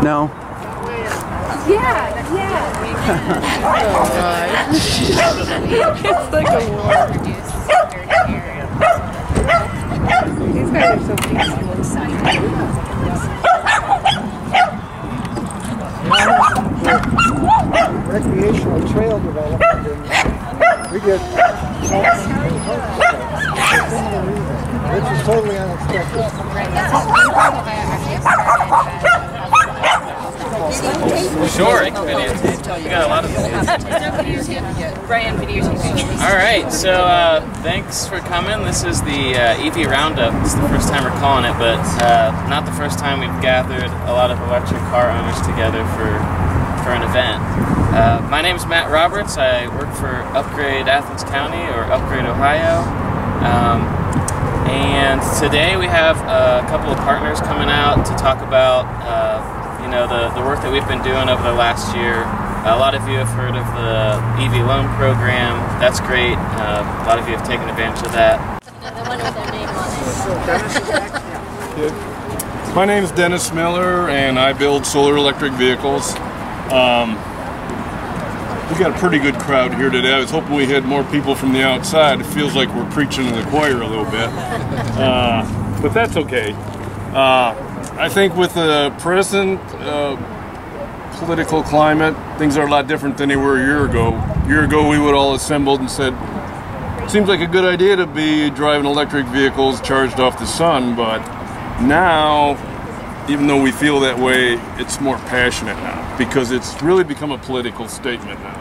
No? Yeah. Oh god. It's like a war. These guys are so peaceful. Recreational trail development, and we get which is totally unexpected. Sure, I can videotape. We got a lot of videos. Brian videotaping. Alright, so thanks for coming. This is the EV Roundup. It's the first time we're calling it, but not the first time we've gathered a lot of electric car owners together for an event. My name is Matt Roberts. I work for Upgrade Athens County, or Upgrade Ohio. And today we have a couple of partners coming out to talk about you know, the work that we've been doing over the last year. A lot of you have heard of the EV loan program. That's great. A lot of you have taken advantage of that. My name is Dennis Miller, and I build solar electric vehicles. We got a pretty good crowd here today. I was hoping we had more people from the outside. It feels like we're preaching to the choir a little bit, but that's okay. I think with the present political climate, things are a lot different than they were a year ago. A year ago, we would all assembled and said, it seems like a good idea to be driving electric vehicles charged off the sun, but now, even though we feel that way, it's more passionate now, because it's really become a political statement now.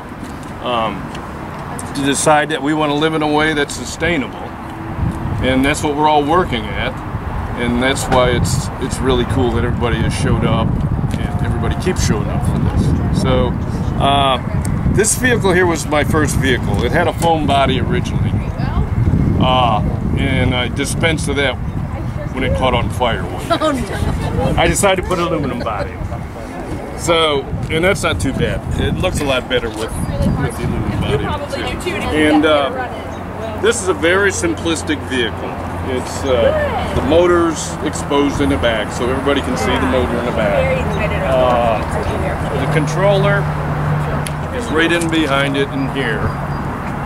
To decide that we want to live in a way that's sustainable, and that's what we're all working at, and that's why it's really cool that everybody has showed up, and everybody keeps showing up for this. So, this vehicle here was my first vehicle. It had a foam body originally, and I dispensed of that when it caught on fire one day. Oh, no. I decided to put an aluminum body. So, and that's not too bad. It looks a lot better with the aluminum body too. And this is a very simplistic vehicle. It's the motor's exposed in the back, so everybody can see the motor in the back. The controller is right in behind it in here,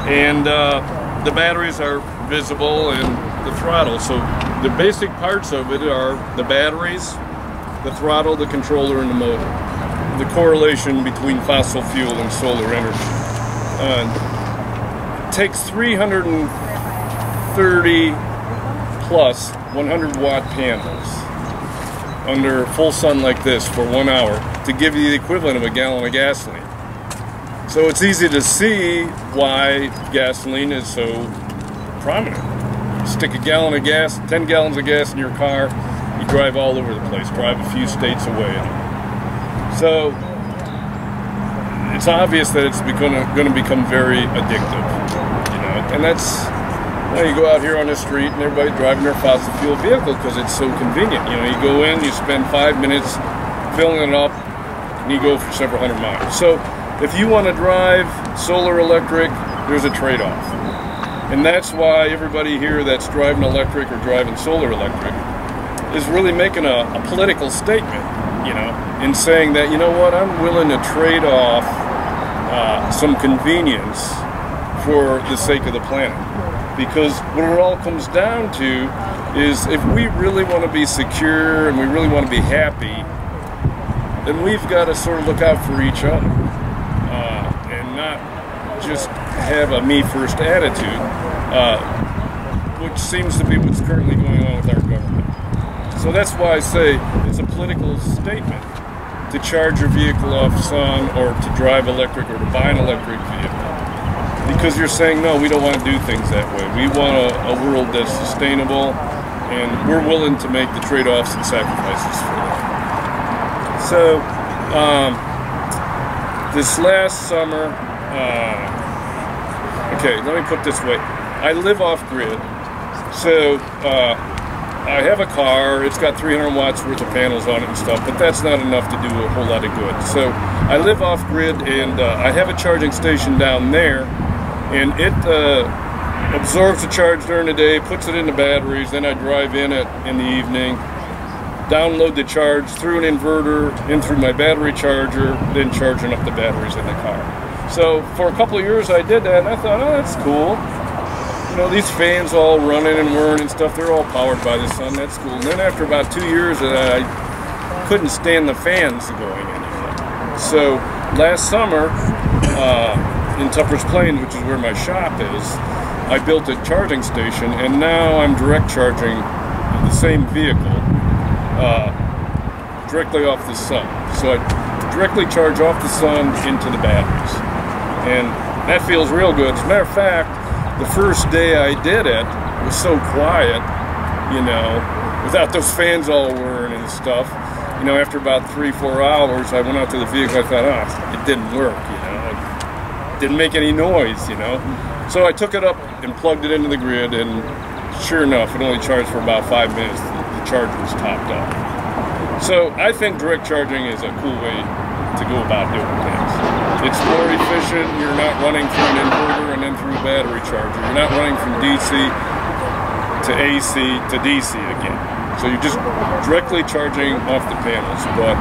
and the batteries are visible, and the throttle. So the basic parts of it are the batteries, the throttle, the controller, and the motor. The correlation between fossil fuel and solar energy. It takes 330 plus 100 watt panels under full sun like this for 1 hour to give you the equivalent of a gallon of gasoline. So it's easy to see why gasoline is so prominent. Stick a gallon of gas, 10 gallons of gas in your car, you drive all over the place, drive a few states away. So it's obvious that it's going to become very addictive, you know. And that's, you know, you go out here on the street and everybody's driving their fossil fuel vehicle because it's so convenient. You know, you go in, you spend 5 minutes filling it up, and you go for several hundred miles. So if you want to drive solar electric, there's a trade-off. And that's why everybody here that's driving electric or driving solar electric is really making a political statement, you know, in saying that, you know what, I'm willing to trade off some convenience for the sake of the planet. Because what it all comes down to is if we really want to be secure and we really want to be happy, then we've got to sort of look out for each other and not just have a me-first attitude, which seems to be what's currently going on with our government. So that's why I say it's a political statement to charge your vehicle off sun or to drive electric or to buy an electric vehicle. Because you're saying, no, we don't want to do things that way. We want a world that's sustainable, and we're willing to make the trade-offs and sacrifices for that. So, this last summer, okay, let me put it this way. I live off-grid, so I have a car, it's got 300 watts worth of panels on it and stuff, but that's not enough to do a whole lot of good. So I live off-grid, and I have a charging station down there, and it absorbs the charge during the day, puts it in the batteries, then I drive in it in the evening download the charge through an inverter, in through my battery charger, then charging up the batteries in the car. So for a couple of years I did that, and I thought, oh, that's cool. You know, these fans all running and whirring and stuff, they're all powered by the sun, that's cool. And then after about 2 years, I couldn't stand the fans going anymore. So last summer, in Tupper's Plains, which is where my shop is, I built a charging station, and now I'm direct charging the same vehicle directly off the sun. So I directly charge off the sun into the batteries. And that feels real good. As a matter of fact, the first day I did it was so quiet, you know, without those fans all whirring and stuff. You know, after about 3-4 hours, I went out to the vehicle, I thought, oh, it didn't work, you know. It didn't make any noise, you know. So I took it up and plugged it into the grid, and sure enough, it only charged for about 5 minutes. The charger was topped off. So I think direct charging is a cool way to go about doing things. It's more efficient. You're not running through an inverter and then through a battery charger. You're not running from DC to AC to DC again. So you're just directly charging off the panels. But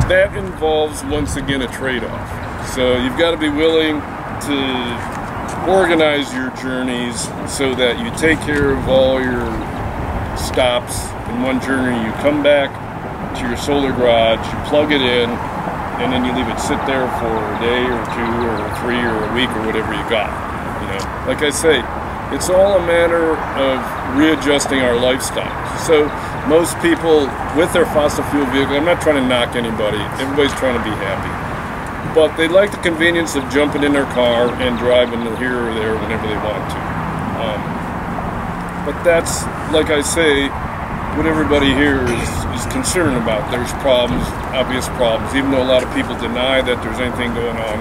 that involves, once again, a trade-off. So you've got to be willing to organize your journeys so that you take care of all your stops in one journey. You come back to your solar garage, you plug it in, and then you leave it sit there for a day or 2 or 3 or a week or whatever you got. You know, like I say, it's all a matter of readjusting our lifestyle. So most people with their fossil fuel vehicle, I'm not trying to knock anybody, everybody's trying to be happy, but they like the convenience of jumping in their car and driving here or there whenever they want to. But that's, like I say, what everybody here is concerned about. There's problems, obvious problems, even though a lot of people deny that there's anything going on.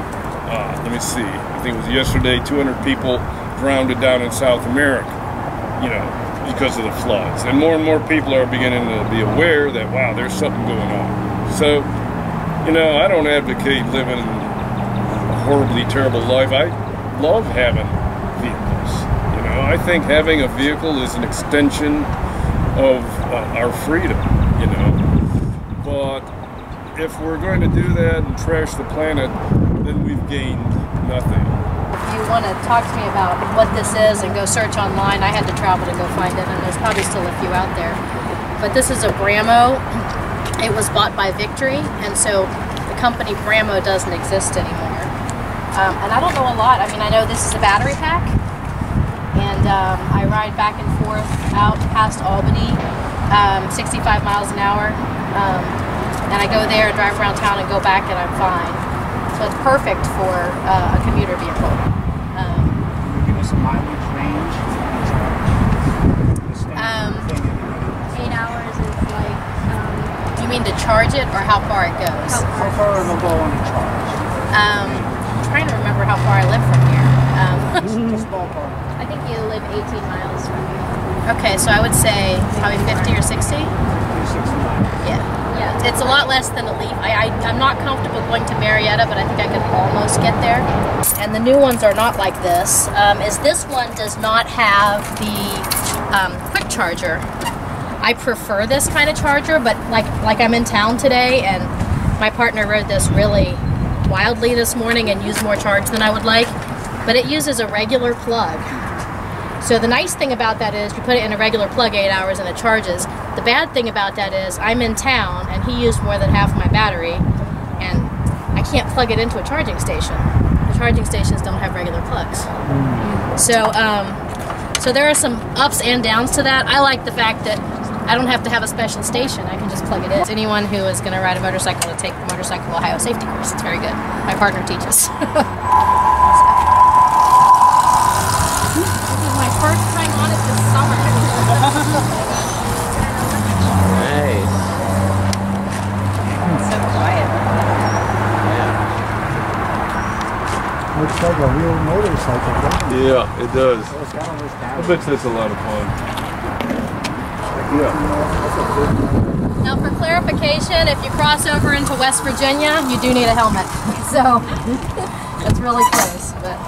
Let me see, I think it was yesterday, 200 people drowned down in South America, you know, because of the floods. And more people are beginning to be aware that, wow, there's something going on. So, you know, I don't advocate living a horribly terrible life. I love having vehicles. You know, I think having a vehicle is an extension of our freedom, you know. But if we're going to do that and trash the planet, then we've gained nothing. If you want to talk to me about what this is and go search online, I had to travel to go find it, and there's probably still a few out there. But this is a Bramo. It was bought by Victory, and so the company Bramo doesn't exist anymore. And I don't know a lot. I mean, I know this is a battery pack, and I ride back and forth out past Albany, 65 miles an hour, and I go there, drive around town, and go back, and I'm fine. So it's perfect for a commuter vehicle. Give us a mileage range. 8 hours is like, you mean to charge it or how far it goes? How far it'll go on a charge? I'm trying to remember how far I live from here. Just ballpark. I think you live 18 miles from here. Okay, so I would say probably 50 or 60? 60 miles. Yeah. Yeah, it's a lot less than a Leaf. I'm not comfortable going to Marietta, but I think I could almost get there. And the new ones are not like this. This one does not have the quick charger. I prefer this kind of charger, but like I'm in town today, and my partner rode this really wildly this morning and used more charge than I would like, but it uses a regular plug. So the nice thing about that is you put it in a regular plug 8 hours and it charges. The bad thing about that is I'm in town and he used more than half my battery, and I can't plug it into a charging station. The charging stations don't have regular plugs. So so there are some ups and downs to that. I like the fact that I don't have to have a special station. I can just plug it in. Anyone who is going to ride a motorcycle to take the Motorcycle Ohio safety course, it's very good. My partner teaches. This is my first time on it this summer. Nice. It's so quiet. Looks like a real motorcycle, doesn't it? Yeah, it does. So it's got all this I down. bet that's a lot of fun. Now for clarification, if you cross over into West Virginia, you do need a helmet. So that's really close. But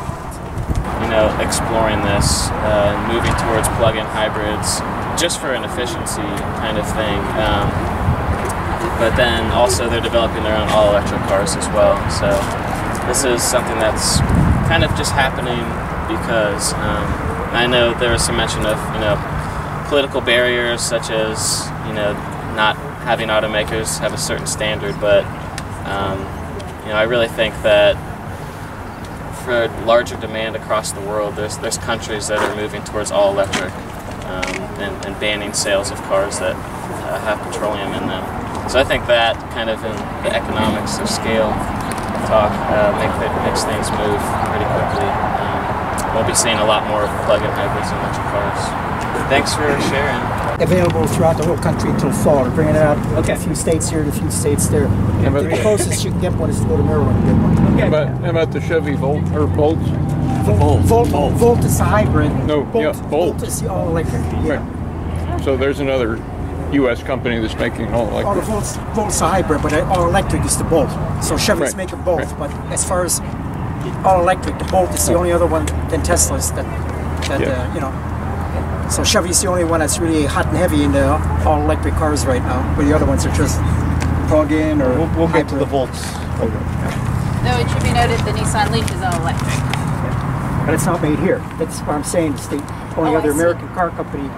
You know, exploring this, moving towards plug-in hybrids, just for an efficiency kind of thing. But then also they're developing their own all-electric cars as well. So this is something that's kind of just happening because I know there was some mention of, you know, political barriers such as, you know, not having automakers have a certain standard, but you know, I really think that for larger demand across the world, there's countries that are moving towards all electric and banning sales of cars that have petroleum in them. So I think that kind of in the economics of scale talk makes things move pretty quickly. We'll be seeing a lot more plug-in hybrids and electric cars. Thanks for sharing. Available throughout the whole country until fall. We're bringing it out a few states here and a few states there. The closest you can get one is to go to Maryland and get one. How about the Chevy Volt or Bolts? Volt is the hybrid. No, Bolt, Volt. Bolt is the all electric. Yeah. Right. So there's another U.S. company that's making all electric. All the Volt's the hybrid, but all electric is the Bolt. So Chevy's making both. Right. But as far as all electric, the Bolt is the only other one than Tesla's that you know. So Chevy's the only one that's really hot and heavy in the all electric cars right now. Where the other ones are just plug-in or We'll get to the Volts. Though it should be noted the Nissan Leaf is all electric. But it's not made here. That's what I'm saying. It's the only other American car company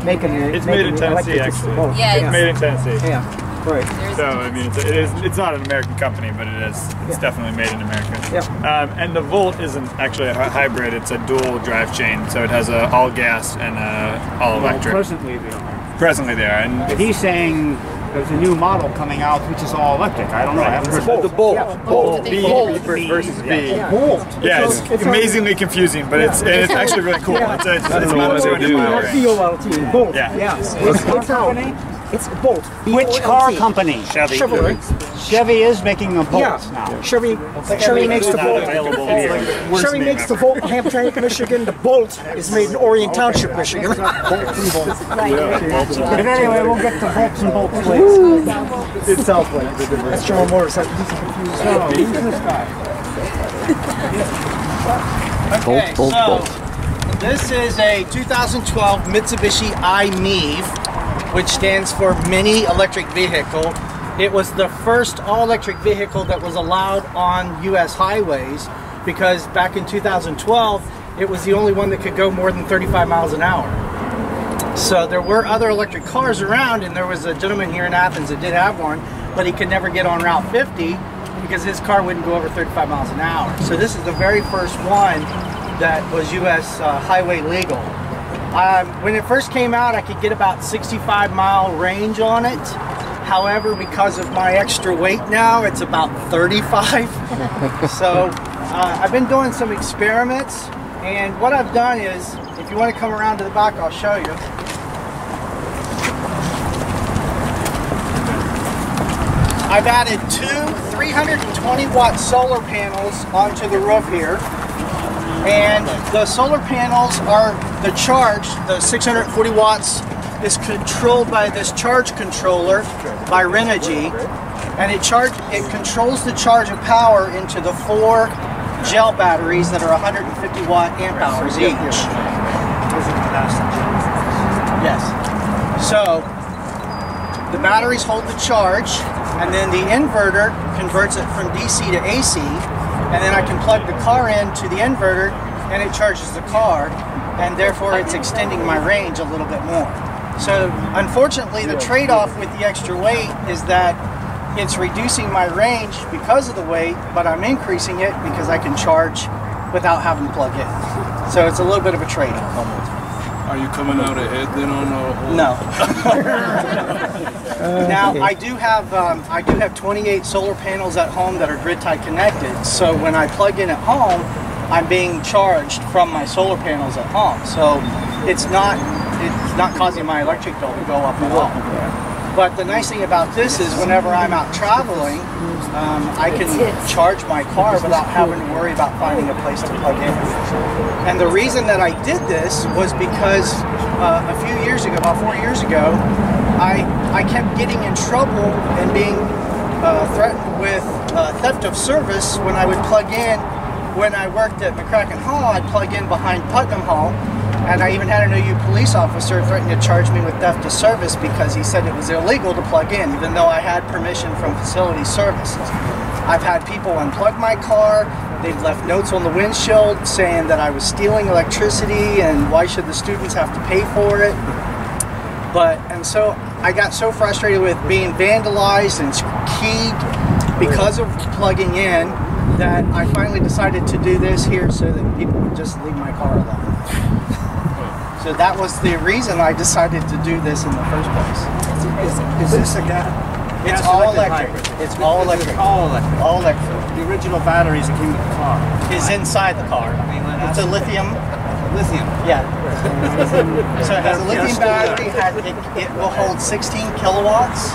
making it. It's made in Tennessee, actually. Yeah, It's made in Tennessee. Yeah, right. So I mean, it's not an American company, but it's definitely made in America. Yeah. And the Volt isn't actually a hybrid; it's a dual drive chain. So it has a all gas and a all electric. Presently they are. Presently they are, and But he's saying there's a new model coming out which is all electric. I don't know. I haven't heard the Bolt. Bolt. B Bolt. versus B. Bolt. Yeah, it's amazingly confusing, but it's actually really cool. It's about 200 mile range. B-O-L-T. Bolt. Yeah. It's out. It's Bolt. Which car company? Chevy. Chevy is making a Bolt now. Chevy makes the Bolt. Chevy makes the Volt in Hamtramck, Michigan. The Bolt is made in Orient Township, Michigan. But anyway, we'll get to Volts and Bolts later. It's Southwind. That's General Motors. Okay, so this is a 2012 Mitsubishi i-MiEV, which stands for Mini Electric Vehicle. It was the first all-electric vehicle that was allowed on U.S. highways because back in 2012, it was the only one that could go more than 35 miles an hour. So there were other electric cars around, and there was a gentleman here in Athens that did have one, but he could never get on Route 50 because his car wouldn't go over 35 miles an hour. So this is the very first one that was U.S. highway legal. When it first came out, I could get about 65-mile range on it. However, because of my extra weight now, it's about 35. So I've been doing some experiments, and what I've done is, if you want to come around to the back, I'll show you. I've added two 320-watt solar panels onto the roof here. And the solar panels are the charge, the 640 watts is controlled by this charge controller by Renogy, and it controls the charge of power into the 4 gel batteries that are 150 watt amp hours each. Yes. So the batteries hold the charge, and then the inverter converts it from DC to AC, and then I can plug the car into the inverter and it charges the car, and therefore it's extending my range a little bit more. So unfortunately, the trade-off with the extra weight is that it's reducing my range because of the weight, but I'm increasing it because I can charge without having to plug in. So it's a little bit of a trade-off almost. Are you coming out ahead then on the whole? No. Now I do have 28 solar panels at home that are grid tie connected. So when I plug in at home, I'm being charged from my solar panels at home. So it's not causing my electric bill to go up at all. But the nice thing about this is whenever I'm out traveling, I can charge my car without having to worry about finding a place to plug in. And the reason that I did this was because a few years ago, about 4 years ago, I kept getting in trouble and being threatened with theft of service when I would plug in. When I worked at McCracken Hall, I'd plug in behind Putnam Hall, And I even had an OU police officer threaten to charge me with theft of service because he said it was illegal to plug in, even though I had permission from facility services. I've had people unplug my car. They've left notes on the windshield saying that I was stealing electricity and why should the students have to pay for it. And so I got so frustrated with being vandalized and keyed because of plugging in that I finally decided to do this here so that people would just leave my car alone. So that was the reason I decided to do this in the first place. Is this a gas? It's all electric. It's all electric. All electric. All electric. The original batteries that came with the car Is inside the car. It's a lithium. lithium. Yeah. So it has a lithium battery. It will hold 16 kilowatts.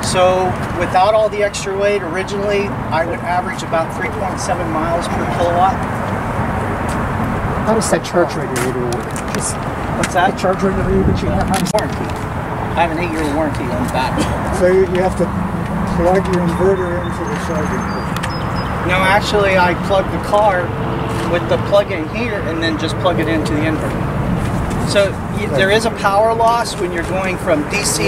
So without all the extra weight, originally I would average about 3.7 miles per kilowatt. How does that charge regulator work? What's that? The charge regulator that you have on Warranty. I have an 8-year warranty on the battery. So you have to plug your inverter into the charging port. No, actually I plug the car with the plug-in here and then just plug it into the inverter. So there is a power loss when you're going from DC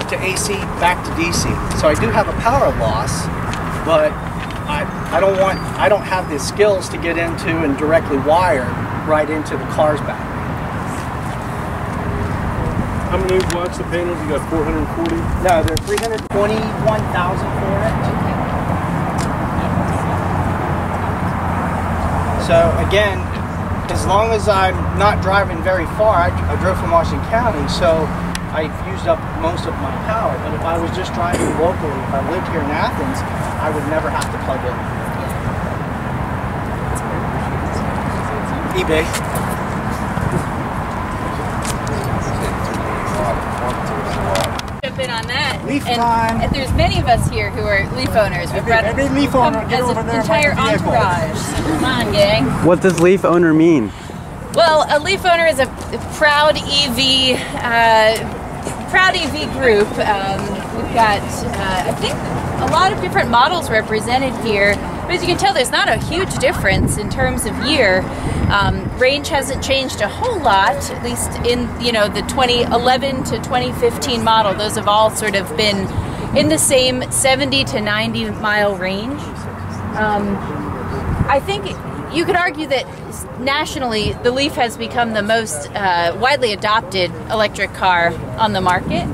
to AC back to DC. So I do have a power loss, but I don't have the skills to get into and directly wire right into the car's battery. How many watts of panels? You got 440? No, they're 321,000 for it. So again, as long as I'm not driving very far, I drove from Washington County, so I've used up most of my power. But if I was just driving locally, if I lived here in Athens, I would never have to plug in. eBay. Jump in on that. Leaf time. And there's many of us here who are Leaf owners. We've brought Every Leaf owner, get as over an there and entire find the vehicle. entourage. So come on, gang. What does Leaf owner mean? Well, a Leaf owner is a proud EV group. We've got, I think, a lot of different models represented here. But as you can tell, there's not a huge difference in terms of year. Range hasn't changed a whole lot, at least in the 2011 to 2015 model. Those have all sort of been in the same 70 to 90 mile range. I think you could argue that nationally, the Leaf has become the most widely adopted electric car on the market.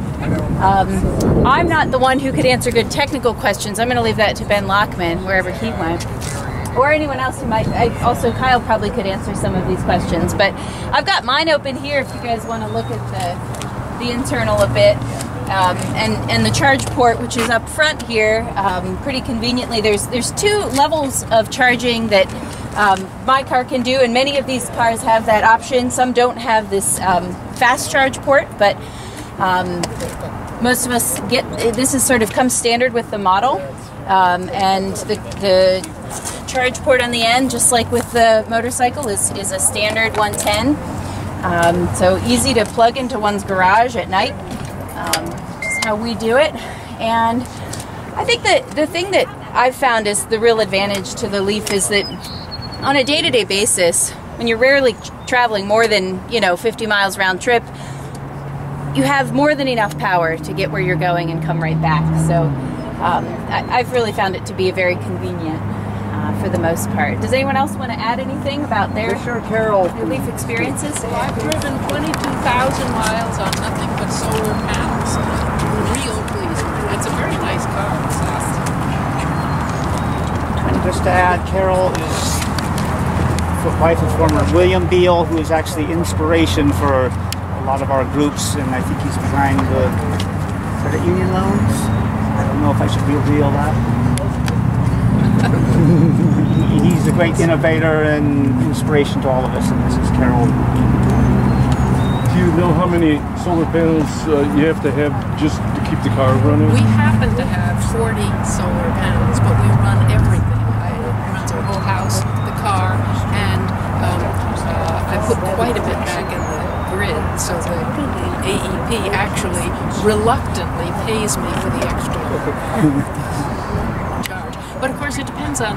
I'm not the one who could answer good technical questions. I'm going to leave that to Ben Lockman, wherever he went. Or anyone else who might. Kyle probably could answer some of these questions. But I've got mine open here if you guys want to look at the internal a bit. And the charge port, which is up front here, pretty conveniently. There's two levels of charging that my car can do, and many of these cars have that option. Some don't have this fast charge port, but most of us get this. Is sort of comes standard with the model, and the charge port on the end, just like with the motorcycle, is a standard 110. So easy to plug into one's garage at night. Just how we do it. And I think that the thing that I've found is the real advantage to the Leaf is that on a day-to-day basis, when you're rarely traveling more than 50 miles round trip, you have more than enough power to get where you're going and come right back. So I've really found it to be very convenient for the most part. Does anyone else want to add anything about their Leaf experiences? Well, I've driven 22,000 miles on nothing but solar panels. I'm real pleased with it. It's a very nice car. Just to add, Carol is wife of former William Beal, who is actually inspiration for a lot of our groups, and I think he's behind the credit union loans. I don't know if I should reveal that. He's a great innovator and inspiration to all of us, and this is Carol. Do you know how many solar panels you have to have just to keep the car running? We happen to have 40 solar panels, but we run everything. It runs our whole house, the car, and I put quite a bit back in the grid, so the AEP actually reluctantly pays me for the extra charge. But of course, it depends on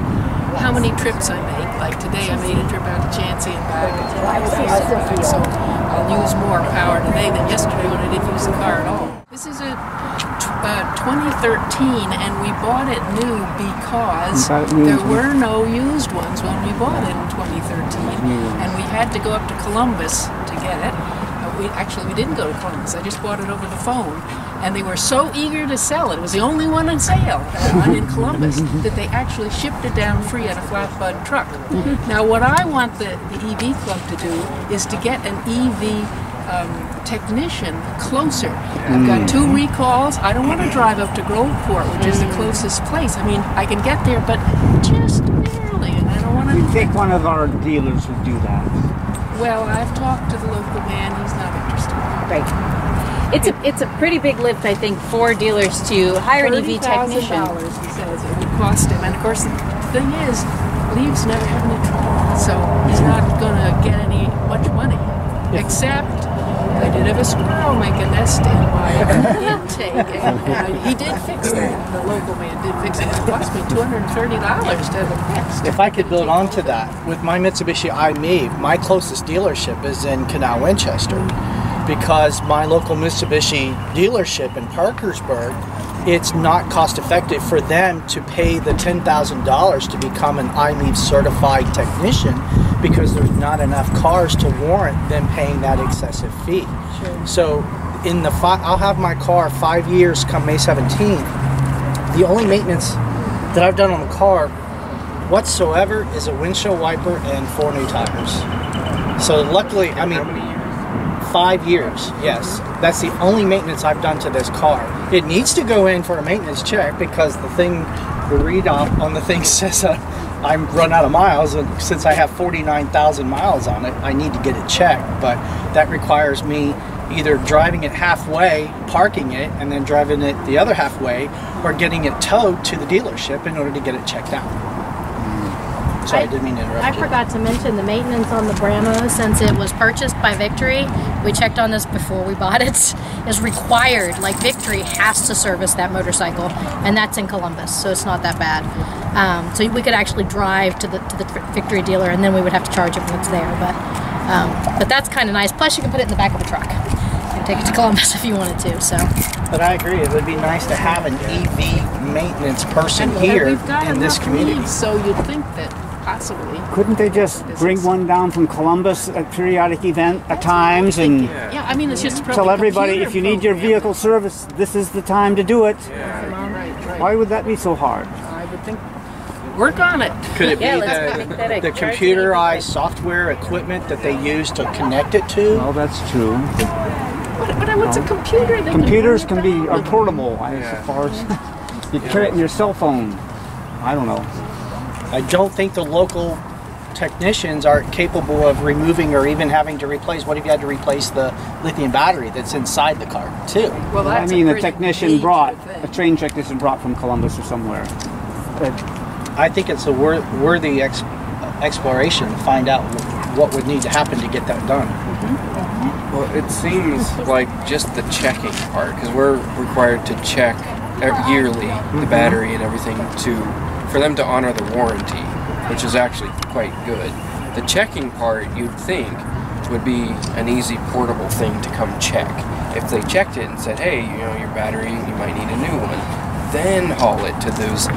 how many trips I make. Like today, I made a trip out to Chansey and back, so I'll use more power today than yesterday when I didn't use the car at all. This is a 2013, and we bought it new because there were no used ones when we bought it in 2013, and we had to go up to Columbus to get it. We didn't go to Columbus. I just bought it over the phone, and they were so eager to sell it. It was the only one on sale in Columbus that they actually shipped it down free on a flatbed truck. Now, what I want the EV Club to do is to get an EV technician closer. I've got 2 recalls. I don't want to drive up to Groveport, which is the closest place. I mean, I can get there, but just barely, and I don't want to. You think one of our dealers would do that? Well, I've talked to the local man. He's not interested. Right. It's a pretty big lift, I think, for dealers to hire an EV technician. $30,000, he says, it would cost him. And of course, the thing is, Leaves never had any trouble, so he's not going to get any much money. Except, I did have a squirrel make a nest in my intake, and he did fix that. The local man did fix it. It cost me $230 to have it fixed. If I could build onto that, with my Mitsubishi i-MiEV, my closest dealership is in Canal Winchester, because my local Mitsubishi dealership in Parkersburg, it's not cost effective for them to pay the $10,000 to become an i-MiEV certified technician, because there's not enough cars to warrant them paying that excessive fee. Sure. So in the I'll have my car 5 years come May 17th. The only maintenance that I've done on the car whatsoever is a windshield wiper and 4 new tires. So luckily, I mean, 5 years, yes. That's the only maintenance I've done to this car. It needs to go in for a maintenance check because the read off on the thing says I'm run out of miles, and since I have 49,000 miles on it, I need to get it checked. But that requires me either driving it halfway, parking it, and then driving it the other halfway, or getting it towed to the dealership in order to get it checked out. Sorry, I didn't mean to interrupt I forgot to mention the maintenance on the Bramo, since it was purchased by Victory. We checked on this before we bought it. Is required. Like, Victory has to service that motorcycle, and that's in Columbus, so it's not that bad. So we could actually drive to the Victory dealer, and then we would have to charge it when it's there. But that's kind of nice. Plus, you can put it in the back of the truck and take it to Columbus if you wanted to. So. But I agree. It would be nice to have an EV maintenance person here in this community. Leaves, so you'd think that possibly. Couldn't they just bring one down from Columbus at periodic event at times and yeah, I mean, it's just tell everybody if you need your vehicle service, this is the time to do it. Right. Why would that be so hard? I would think. Work on it. Could it be the computerized software equipment that they use to connect it to? Well, that's true. But what's a computer? Computers can be portable, as far as you carry it in your cell phone. I don't know. I don't think the local technicians are capable of removing or even having to replace. What if you had to replace the lithium battery that's inside the car too? Well, I mean, a train technician brought from Columbus or somewhere. I think it's a worthy exploration to find out what would need to happen to get that done. Well, it seems like just the checking part, because we're required to check yearly the battery and everything for them to honor the warranty, which is actually quite good. The checking part, you'd think, would be an easy portable thing to come check. If they checked it and said, hey, your battery, you might need a new one, then haul it to those,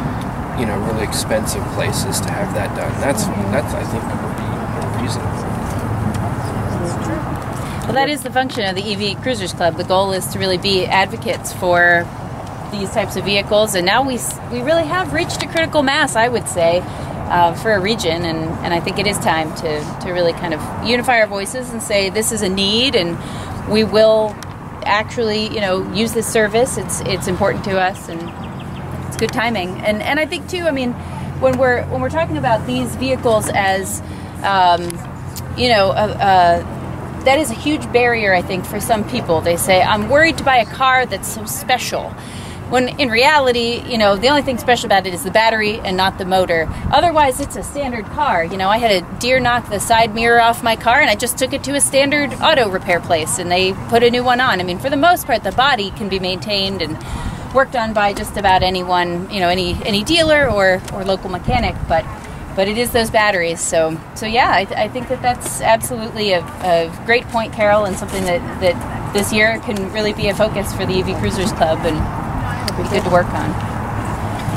really expensive places to have that done. That's I think would be more reasonable. Well, that is the function of the EV Cruisers Club. The goal is to really be advocates for these types of vehicles, and now we really have reached a critical mass, I would say, for a region, and I think it is time to really kind of unify our voices and say this is a need, and we will actually use this service. It's important to us, and it's good timing. And I think too, I mean, when we're talking about these vehicles as that is a huge barrier, I think, for some people. They say, I'm worried to buy a car that's so special. When in reality, the only thing special about it is the battery and not the motor. Otherwise, it's a standard car. I had a deer knock the side mirror off my car, and I just took it to a standard auto repair place, and they put a new one on. I mean, for the most part, the body can be maintained, and worked on by just about anyone, you know, any dealer or local mechanic, but it is those batteries. So yeah, I think that's absolutely a great point, Carol, and something that this year can really be a focus for the EV Cruisers Club, and it'll be good to work on.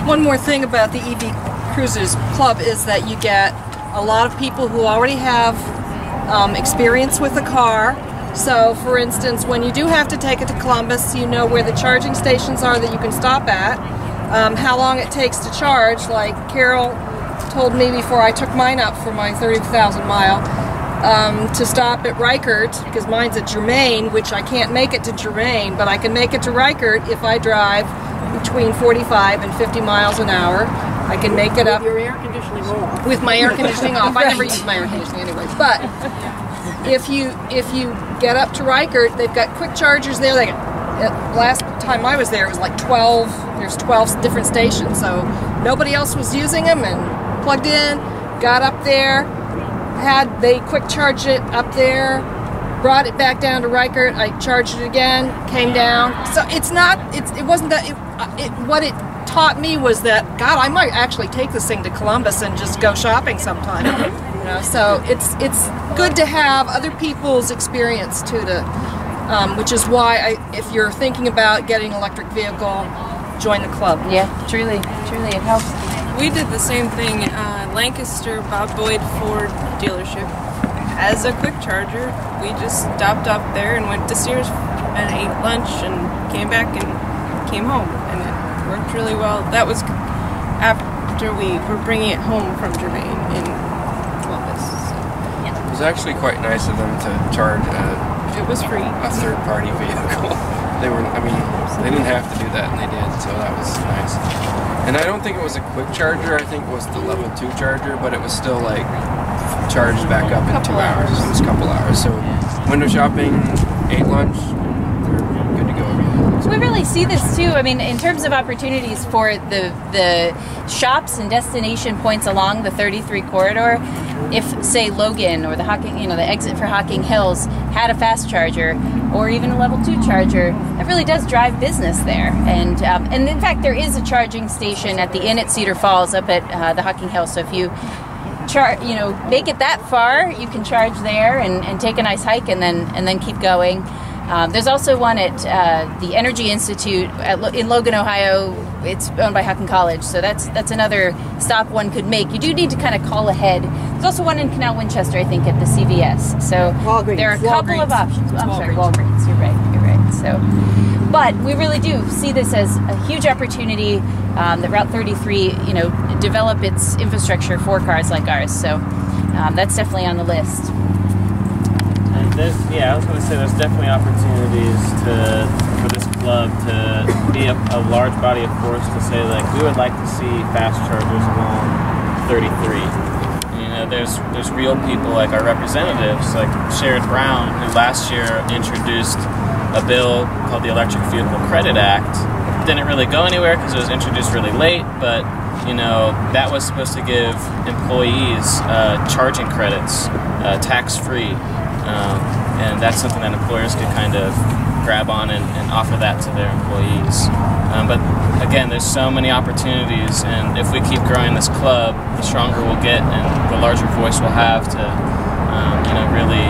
One more thing about the EV Cruisers Club is that you get a lot of people who already have experience with a car. So, for instance, when you do have to take it to Columbus, you know where the charging stations are that you can stop at, how long it takes to charge. Like Carol told me before I took mine up for my 30,000 mile, to stop at Reichert, because mine's at Germain, which I can't make it to Germain, but I can make it to Reichert if I drive between 45 and 50 miles an hour. I can make it up with your air conditioning off. With my air conditioning off. I never use my air conditioning anyways. But if you get up to Reichert, they've got quick chargers there. Last time I was there, it was like 12. There's 12 different stations, so nobody else was using them, and plugged in, got up there, they quick charged it up there, brought it back down to Reichert. I charged it again, came down. So it wasn't that. What it taught me was that, God, I might actually take this thing to Columbus and just go shopping sometime. You know, so it's good to have other people's experience too, which is why if you're thinking about getting an electric vehicle, join the club. Yeah, truly it helps. We did the same thing. Lancaster Bob Boyd Ford dealership has a quick charger. We just stopped up there and went to Sears and ate lunch and came back and came home, and it worked really well. That was after we were bringing it home from Germain in Columbus. So. It was actually quite nice of them to charge it was free. A third-party vehicle. They didn't have to do that, and they did, so that was nice. And I don't think it was a quick charger. I think it was the level 2 charger, but it was still like charged back up in 2 hours. It was a couple hours. So window shopping, ate lunch, they're good to go again. So we really see this too. I mean, in terms of opportunities for the shops and destination points along the 33 corridor. If, say, Logan or the exit for Hocking Hills had a fast charger or even a level 2 charger, that really does drive business there. And in fact, there is a charging station at the inn at Cedar Falls up at the Hocking Hills. So if you make it that far, you can charge there and take a nice hike and then keep going. There's also one at the Energy Institute in Logan, Ohio. It's owned by Hocking College, so that's another stop one could make. You do need to kind of call ahead. There's also one in Canal Winchester, I think, at the CVS. So there are a couple of options. I'm sorry, Walgreens. You're right. So, but we really do see this as a huge opportunity that Route 33, develop its infrastructure for cars like ours. So that's definitely on the list. I was going to say there's definitely opportunities for this club to be a large body of force to say, like, we would like to see fast chargers along 33. There's real people like our representatives, like Sherrod Brown, who last year introduced a bill called the Electric Vehicle Credit Act. Didn't really go anywhere because it was introduced really late, but that was supposed to give employees charging credits, tax-free. And that's something that employers could kind of grab on and offer that to their employees. But again, there's so many opportunities, and if we keep growing this club, the stronger we'll get and the larger voice we'll have to really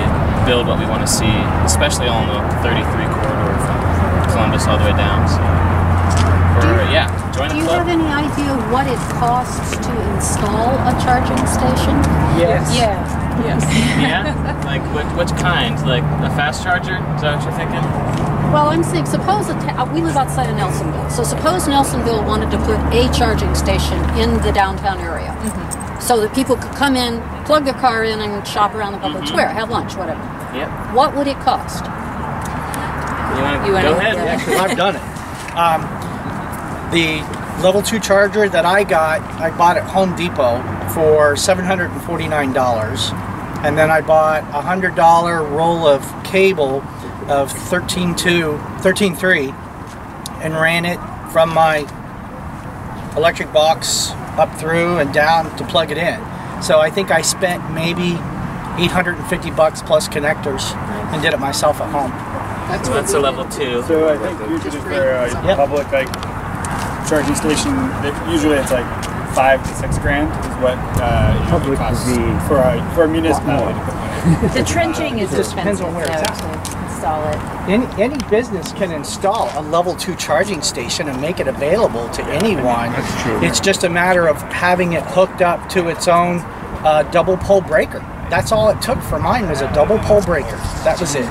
build what we want to see, especially on the 33 corridor from Columbus all the way down. So, join the club. Do you have any idea what it costs to install a charging station? Yes. Yes. Yeah? Like, which kind? Like a fast charger? Is that what you're thinking? Well, I'm saying, suppose we live outside of Nelsonville. So suppose Nelsonville wanted to put a charging station in the downtown area, so that people could come in, plug their car in, and shop around the public square, have lunch, whatever. Yep. What would it cost? You want to go ahead? Yeah, because I've done it. The level 2 charger that I bought at Home Depot for $749, and then I bought a $100 roll of cable of 13.3 and ran it from my electric box up through and down to plug it in. So I think I spent maybe $850 plus connectors and did it myself at home. That's a level 2. So I think usually for public, like charging station, usually it's like $5 to $6 grand is what it costs for a municipality to put one in. The trenching is Just depends expensive on where it's at. to install it. Any business can install a level 2 charging station and make it available to anyone. That's true. It's just a matter of having it hooked up to its own double pole breaker. That's all it took for mine was a double pole breaker. That was it.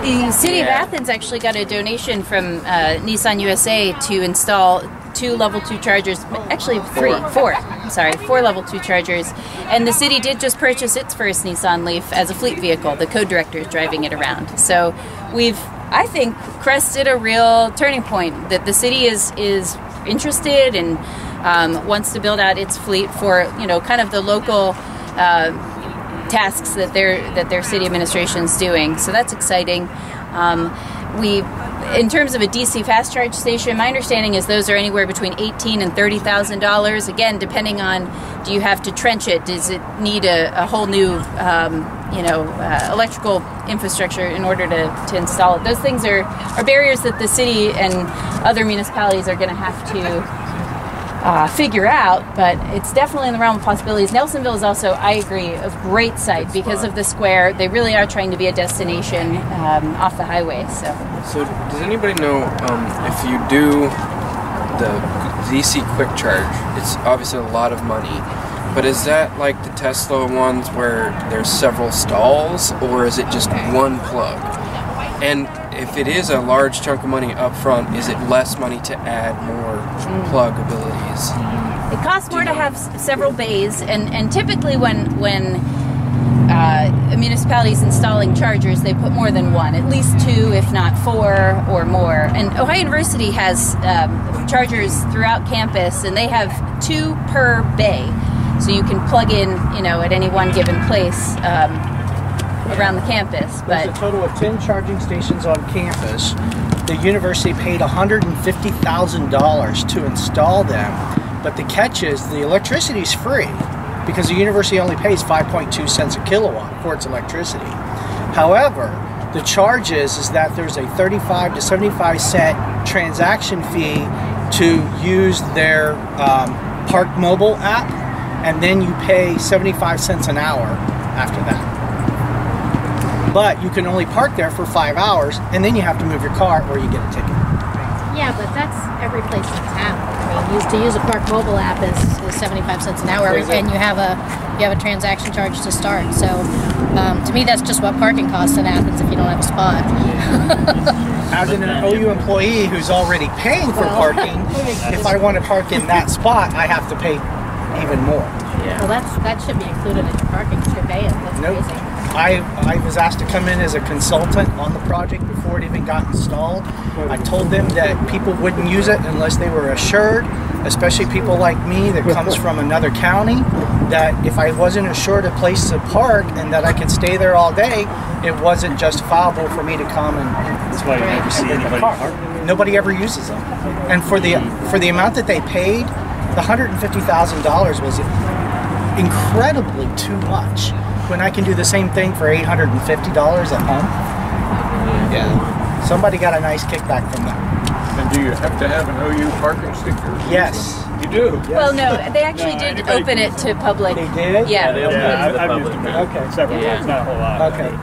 The city of Athens actually got a donation from Nissan USA to install 2 level 2 chargers, actually 4 level 2 chargers, and the city did just purchase its first Nissan Leaf as a fleet vehicle. The co-director is driving it around. So we've, I think, crested a real turning point that the city is interested and wants to build out its fleet for, you know, kind of the local tasks that their city administration is doing. So that's exciting. In terms of a DC fast charge station, my understanding is those are anywhere between $18,000 and $30,000. Again, depending on, do you have to trench it? Does it need a whole new, electrical infrastructure in order to install it? Those things are barriers that the city and other municipalities are going to have to figure out, but it's definitely in the realm of possibilities. Nelsonville is also, I agree, a great site because of the square. They really are trying to be a destination off the highway. So does anybody know if you do the DC quick charge, it's obviously a lot of money, but is that like the Tesla ones where there's several stalls, or is it just one plug? And if it is a large chunk of money up front, is it less money to add more plug abilities? It costs more to have several bays, and typically when a municipality is installing chargers, they put more than one, at least 2, if not 4 or more. And Ohio University has chargers throughout campus, and they have 2 per bay, so you can plug in, at any one given place around the campus. There's a total of 10 charging stations on campus. The university paid $150,000 to install them, but the catch is the electricity is free because the university only pays 5.2 cents a kilowatt for its electricity. However, the charge is that there's a 35 to 75 cent transaction fee to use their Park Mobile app, and then you pay 75 cents an hour after that. But you can only park there for 5 hours, and then you have to move your car or you get a ticket. Yeah, but that's every place in town. I mean, to use a Park Mobile app is 75 cents an hour, and you have a transaction charge to start. So, to me, that's just what parking costs in Athens if you don't have a spot. As an OU employee who's already paying for parking, if I want to park in that spot, I have to pay even more. Yeah. Well, that should be included in your parking if you're paying. That's crazy. I was asked to come in as a consultant on the project before it even got installed. I told them that people wouldn't use it unless they were assured, especially people like me that comes from another county, that if I wasn't assured a place to park and that I could stay there all day, it wasn't justifiable for me to come and that's why you never see anybody park. Nobody ever uses them. And for the amount that they paid, the $150,000 was incredibly too much when I can do the same thing for $850 at home. Yeah. Somebody got a nice kickback from that. And do you have to have an OU parking sticker? Yes. You do? Yes. Well, no, they actually did open it to public. They did? Yeah. I've used it. Okay. Several times, not a whole lot. Okay.